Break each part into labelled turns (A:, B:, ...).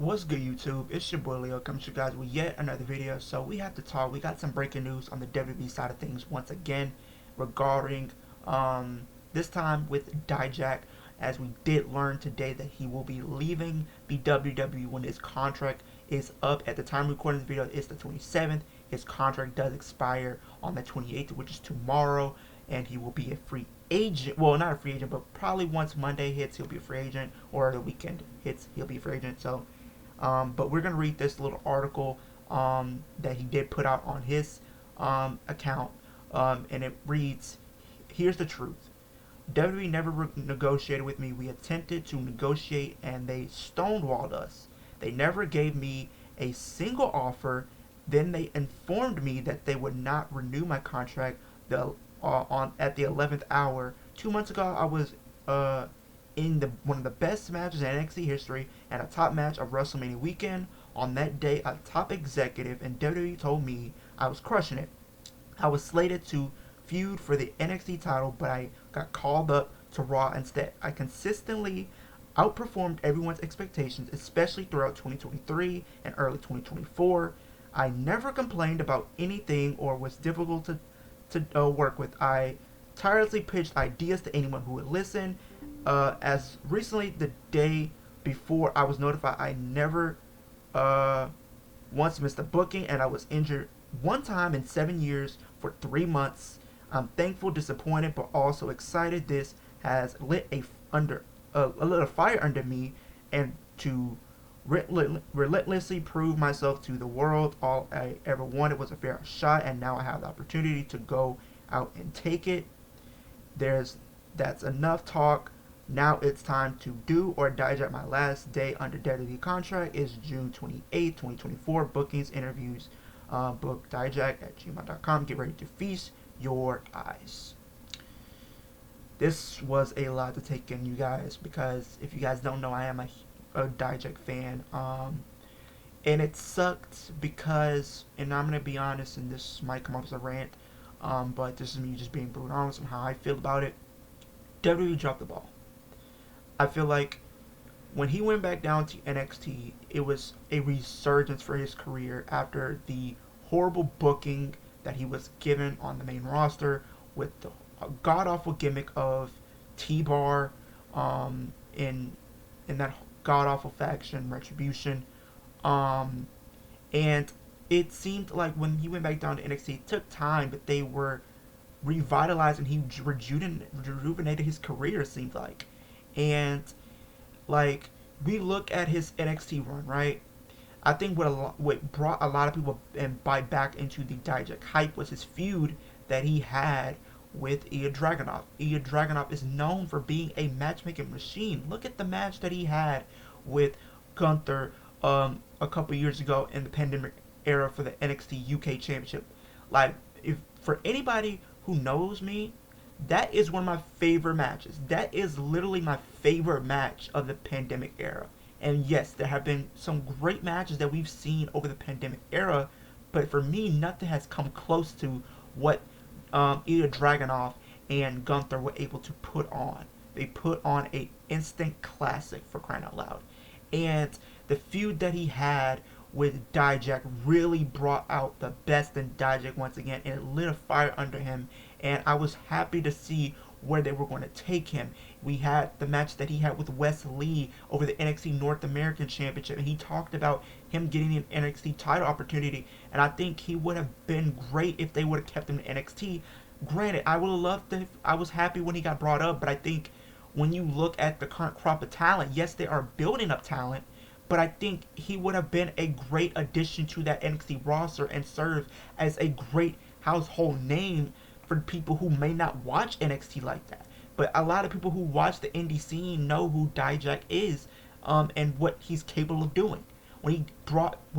A: What's good, YouTube? It's your boy Leo coming to you guys with yet another video. So we have to talk. We got some breaking news on the WWE side of things once again regarding this time with Dijak, as we did learn today that he will be leaving the WWE when his contract is up. At the time of recording this video, it's the 27th. His contract does expire on the 28th, which is tomorrow, and he will be a free agent. Well, not a free agent, but probably once Monday hits, he'll be a free agent, or the weekend hits, he'll be a free agent. So but we're going to read this little article that he did put out on his account, and it reads, here's the truth. WWE never negotiated with me. We attempted to negotiate and they stonewalled us. They never gave me a single offer. Then they informed me that they would not renew my contract at the 11th hour. 2 months ago, I was in one of the best matches in NXT history and a top match of WrestleMania weekend. On that day, a top executive in WWE told me I was crushing it. I was slated to feud for the NXT title, but I got called up to Raw instead. I consistently outperformed everyone's expectations, especially throughout 2023 and early 2024. I never complained about anything or was difficult to work with. I tirelessly pitched ideas to anyone who would listen. As recently the day before I was notified, I never once missed a booking, and I was injured one time in 7 years for 3 months. I'm thankful, disappointed, but also excited. This has lit a little fire under me, and to relentlessly prove myself to the world. All I ever wanted was a fair shot, and now I have the opportunity to go out and take it. That's enough talk. Now it's time to do or Dijak. My last day under WWE contract is June 28th, 2024. Bookings, interviews, book Dijak@gmail.com. Get ready to feast your eyes. This was a lot to take in, you guys, because if you guys don't know, I am a Dijak fan. And it sucked because, and I'm going to be honest, and this might come up as a rant, but this is me just being brutally honest on how I feel about it. WWE dropped the ball. I feel like when he went back down to NXT, it was a resurgence for his career after the horrible booking that he was given on the main roster with the god awful gimmick of T-Bar in that god awful faction Retribution, and it seemed like when he went back down to NXT, it took time, but they were revitalizing. He rejuvenated his career, it seemed like. And like, we look at his NXT run, right? I think what brought a lot of people back into the Dijak hype was his feud that he had with Ilya Dragunov. Ilya Dragunov is known for being a matchmaking machine. Look at the match that he had with Gunther a couple years ago in the pandemic era for the NXT UK Championship. Like, if for anybody who knows me, that is one of my favorite matches. That is literally my favorite match of the pandemic era. And yes, there have been some great matches that we've seen over the pandemic era, but for me, nothing has come close to what either Dragunov and Gunther were able to put on. They put on a instant classic, for crying out loud. And the feud that he had with Dijak really brought out the best in Dijak once again, and it lit a fire under him. And I was happy to see where they were going to take him. We had the match that he had with Wes Lee over the NXT North American Championship, and he talked about him getting an NXT title opportunity, and I think he would have been great if they would have kept him in NXT. Granted, I would have loved it. I was happy when he got brought up, but I think when you look at the current crop of talent, yes, they are building up talent, but I think he would have been a great addition to that NXT roster and serve as a great household name for people who may not watch NXT like that. But a lot of people who watch the indie scene know who Dijak is, and what he's capable of doing. When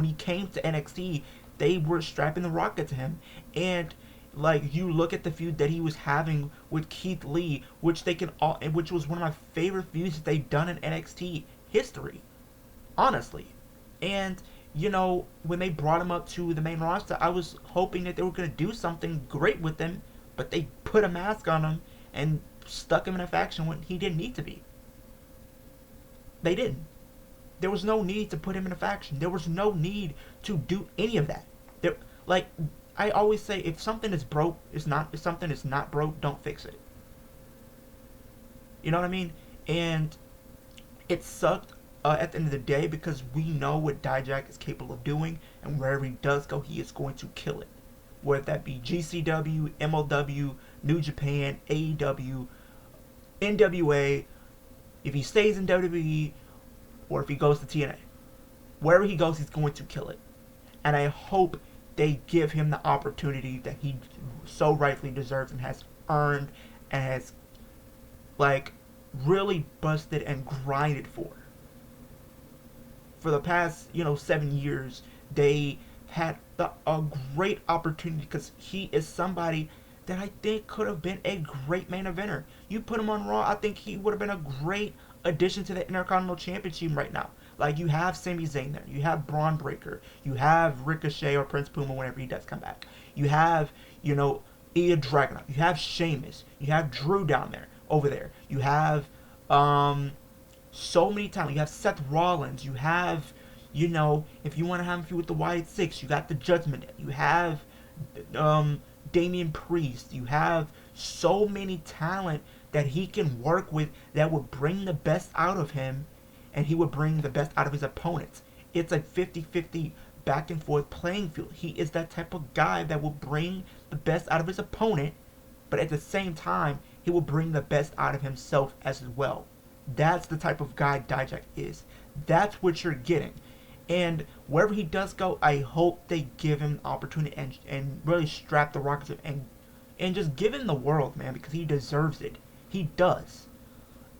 A: he came to NXT, they were strapping the rocket to him, and like, you look at the feud that he was having with Keith Lee, which was one of my favorite feuds that they've done in NXT history, honestly. And when they brought him up to the main roster, I was hoping that they were going to do something great with him, but they put a mask on him and stuck him in a faction when he didn't need to be. They didn't. There was no need to put him in a faction. There was no need to do any of that. There, like I always say, if something is broke, it's not. If something is not broke, don't fix it. You know what I mean? And it sucked at the end of the day because we know what Dijak is capable of doing, and wherever he does go, he is going to kill it. Whether that be GCW, MLW, New Japan, AEW, NWA, if he stays in WWE, or if he goes to TNA. Wherever he goes, he's going to kill it. And I hope they give him the opportunity that he so rightfully deserves and has earned and has, like, really busted and grinded for. For the past, 7 years, they had a great opportunity because he is somebody that I think could have been a great main eventer. You put him on Raw, I think he would have been a great addition to the Intercontinental Championship right now. Like, you have Sami Zayn there, you have Braun Breaker, you have Ricochet or Prince Puma whenever he does come back. You have, Ilya Dragunov, you have Sheamus, you have Drew down there, over there. You have so many talent. You have Seth Rollins, you have, if you want to have a feud with the Wyatt Six, you got the Judgment Day. You have Damian Priest. You have so many talent that he can work with that would bring the best out of him, and he would bring the best out of his opponents. It's like 50-50 back and forth playing field. He is that type of guy that will bring the best out of his opponent, but at the same time, he will bring the best out of himself as well. That's the type of guy Dijak is. That's what you're getting. And wherever he does go, I hope they give him the opportunity and really strap the Rockets up and just give him the world, man, because he deserves it. He does.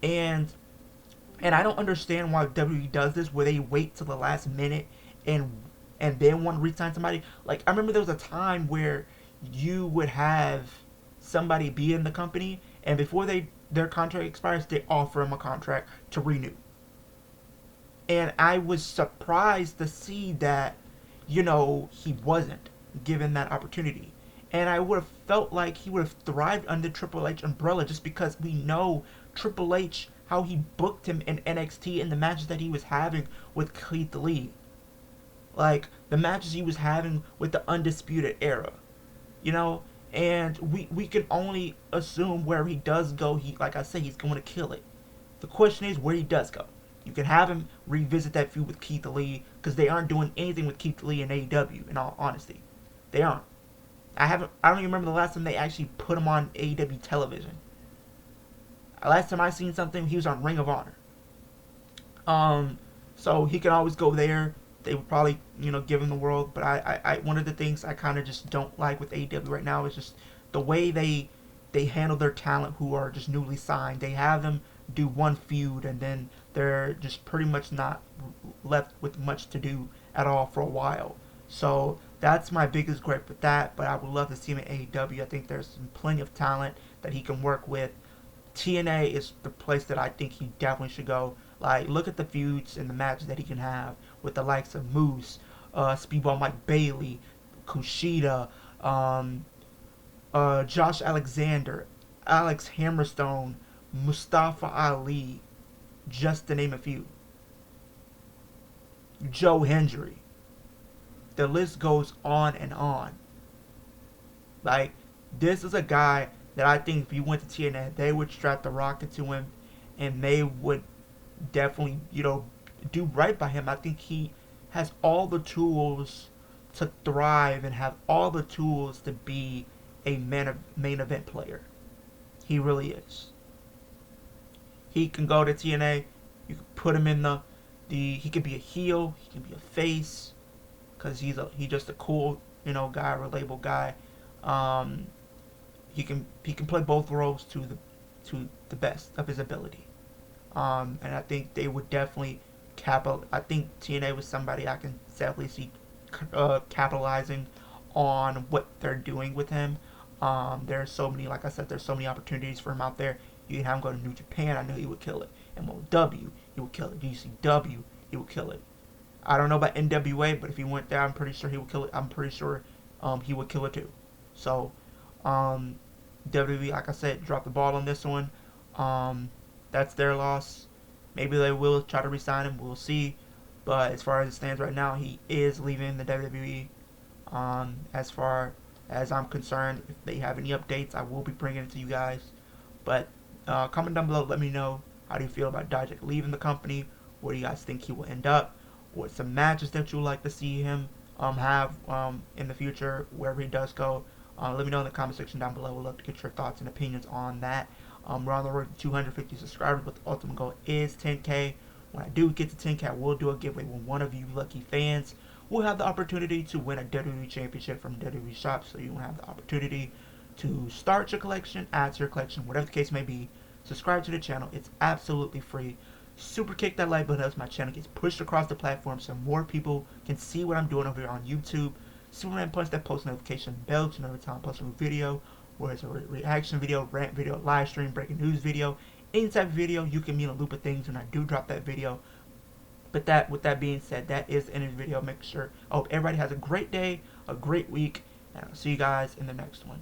A: And I don't understand why WWE does this, where they wait till the last minute and then want to re-sign somebody. Like, I remember there was a time where you would have somebody be in the company, and before their contract expires, they offer him a contract to renew. And I was surprised to see that, he wasn't given that opportunity. And I would have felt like he would have thrived under Triple H umbrella, just because we know Triple H, how he booked him in NXT and the matches that he was having with Keith Lee. Like, the matches he was having with the Undisputed Era. And we can only assume where he does go, like I said, he's going to kill it. The question is where he does go. You can have him revisit that feud with Keith Lee, because they aren't doing anything with Keith Lee in AEW, in all honesty. They aren't. I don't even remember the last time they actually put him on AEW television. Last time I seen something, he was on Ring of Honor. So he can always go there. They would probably, give him the world. But I one of the things I kind of just don't like with AEW right now is just the way they handle their talent who are just newly signed. They have them do one feud, and then they're just pretty much not left with much to do at all for a while. So that's my biggest gripe with that. But I would love to see him in AEW. I think there's plenty of talent that he can work with. TNA is the place that I think he definitely should go. Like, look at the feuds and the matches that he can have with the likes of Moose, Speedball Mike Bailey, Kushida, Josh Alexander, Alex Hammerstone, Mustafa Ali, just to name a few. Joe Hendry. The list goes on and on. Like, this is a guy that I think if he went to TNA, they would strap the rocket to him, and they would definitely, do right by him. I think he has all the tools to thrive and have all the tools to be a main event player. He really is. He can go to TNA. You can put him in he could be a heel. He can be a face, because he's just a cool, guy, relatable guy. He can play both roles to the best of his ability. And I think they would definitely I think TNA was somebody I can sadly see capitalizing on what they're doing with him. There's so many, like I said, there's so many opportunities for him out there. You can have him go to New Japan. I know he would kill it. MLW, he would kill it. GCW, he would kill it. I don't know about NWA, but if he went there, I'm pretty sure he would kill it. I'm pretty sure he would kill it too. So, WWE, like I said, dropped the ball on this one. That's their loss. Maybe they will try to re-sign him. We'll see. But as far as it stands right now, he is leaving the WWE. As far as I'm concerned, if they have any updates, I will be bringing it to you guys. But comment down below, let me know how do you feel about Dijak leaving the company. Where do you guys think he will end up? What some matches that you would like to see him have in the future, wherever he does go. Let me know in the comment section down below. We'd love to get your thoughts and opinions on that. We're on the road to 250 subscribers, but the ultimate goal is 10K. When I do get to 10K, I will do a giveaway with one of you lucky fans. Will have the opportunity to win a WWE Championship from WWE Shop, so you will have the opportunity to start your collection, add to your collection, whatever the case may be. Subscribe to the channel. It's absolutely free. Super kick that like button, helps my channel gets pushed across the platform so more people can see what I'm doing over here on YouTube. Superman punch that post notification bell to know every time I post a new video, whether it's a reaction video, rant video, live stream, breaking news video, any type of video. You can be in a loop of things when I do drop that video. But with that being said, that is the end of the video. Make sure I hope everybody has a great day, a great week, and I'll see you guys in the next one.